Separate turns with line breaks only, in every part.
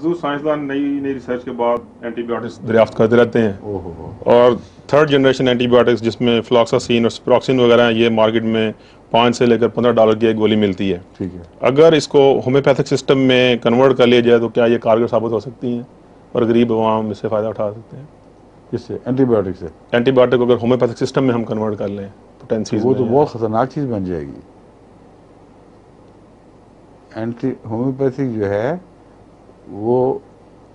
حضور سائنسدان نئی نئی ریسرچ کے بعد اینٹی بایوٹکس دریافت کرتے رہتے ہیں،
او ہو
اور تھرڈ جنریشن اینٹی بایوٹکس جس میں فلاکساسین اور سپراکسین وغیرہ ہیں، یہ مارکیٹ میں $5 سے لے کر $15 کی ایک گولی ملتی ہے۔
ٹھیک ہے،
اگر اس کو ہومیوپیتھک سسٹم میں کنورٹ کر لیا جائے تو کیا یہ کارگر ثابت ہو سکتی ہیں اور غریب عوام اس سے فائدہ اٹھا سکتے ہیں؟
کس سے؟ اینٹی بایوٹک سے؟
اینٹی بایوٹک کو اگر ہومیوپیتھک سسٹم میں ہم کنورٹ کر لیں
تو
پوٹینسیز
وہ
میں
تو
یا
بہت خطرناک چیز بن جائے گی۔ اینٹی ہومیوپیتھک جو ہے وہ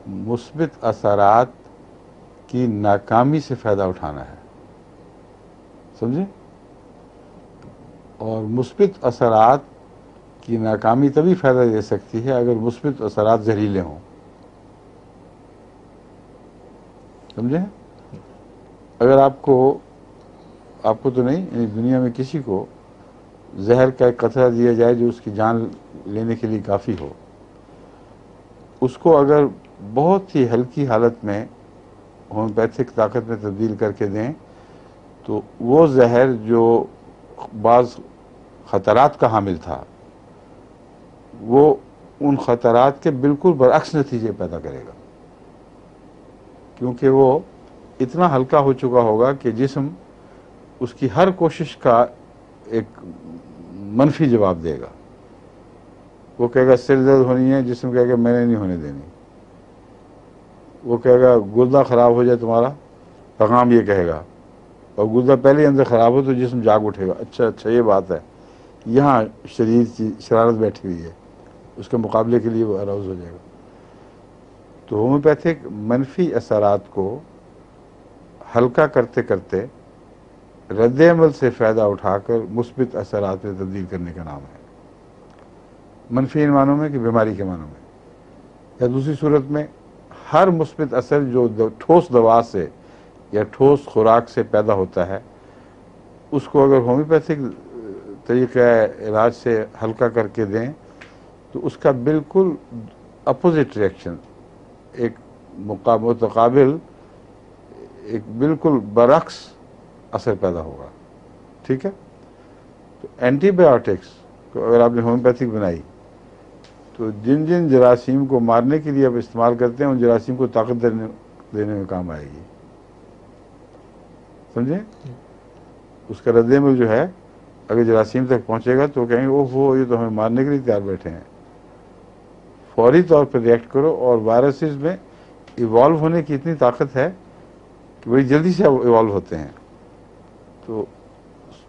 مثبت اثرات کی ناکامی سے فائدہ اٹھانا ہے، سمجھے؟ اور مثبت اثرات کی ناکامی تبھی فائدہ دے سکتی ہے اگر مثبت اثرات زہریلے ہوں، سمجھے؟ اگر آپ کو تو نہیں، یعنی دنیا میں کسی کو زہر کا ایک قطرہ دیا جائے جو اس کی جان لینے کے لیے کافی ہو، اس کو اگر بہت ہی ہلکی حالت میں ہومیوپیتھک طاقت میں تبدیل کر کے دیں تو وہ زہر جو بعض خطرات کا حامل تھا وہ ان خطرات کے بالکل برعکس نتیجے پیدا کرے گا، کیونکہ وہ اتنا ہلکا ہو چکا ہوگا کہ جسم اس کی ہر کوشش کا ایک منفی جواب دے گا۔ وہ کہے گا سر درد ہونی ہے، جسم کہے گا میں نے نہیں ہونے دینی۔ وہ کہے گا گردہ خراب ہو جائے تمہارا، پیغام یہ کہے گا، اور گردہ پہلے ہی اندر خراب ہو تو جسم جاگ اٹھے گا، اچھا یہ بات ہے، یہاں شریر کی شرارت بیٹھی ہوئی ہے، اس کے مقابلے کے لیے وہ اراؤز ہو جائے گا۔ تو ہومیوپیتھک منفی اثرات کو ہلکا کرتے کرتے رد عمل سے فائدہ اٹھا کر مثبت اثرات میں تبدیل کرنے کا نام ہے۔ منفی ان معنوں میں کہ بیماری کے معنوں میں، یا دوسری صورت میں ہر مثبت اثر جو ٹھوس دوا سے یا ٹھوس خوراک سے پیدا ہوتا ہے اس کو اگر ہومیوپیتھک طریقہ علاج سے ہلکا کر کے دیں تو اس کا بالکل اپوزٹ ریئیکشن، ایک متقابل، ایک بالکل برعکس اثر پیدا ہوگا، ٹھیک ہے؟ تو اینٹی بایوٹکس کو اگر آپ نے ہومیوپیتھک بنائی تو جن جن جراثیم کو مارنے کے لیے آپ استعمال کرتے ہیں ان جراثیم کو طاقت دینے میں کام آئے گی، سمجھے؟ اس کا رد عمل جو ہے اگر جراثیم تک پہنچے گا تو کہیں گے اوہ یہ تو ہمیں مارنے کے لیے تیار بیٹھے ہیں، فوری طور پر ریئیکٹ کرو۔ اور وائرسز میں ایوالو ہونے کی اتنی طاقت ہے کہ بڑی جلدی سے ایوالو ہوتے ہیں، تو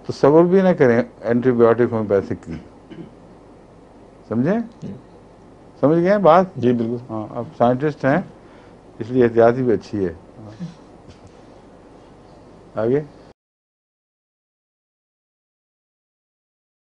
تصور بھی نہ کریں اینٹی بایوٹک ہومیوپیتھک کی، سمجھیں؟ سمجھ گئے ہیں بات؟
جی بالکل۔
ہاں، اب سائنٹسٹ ہیں اس لیے احتیاطی بھی اچھی ہے۔ آگے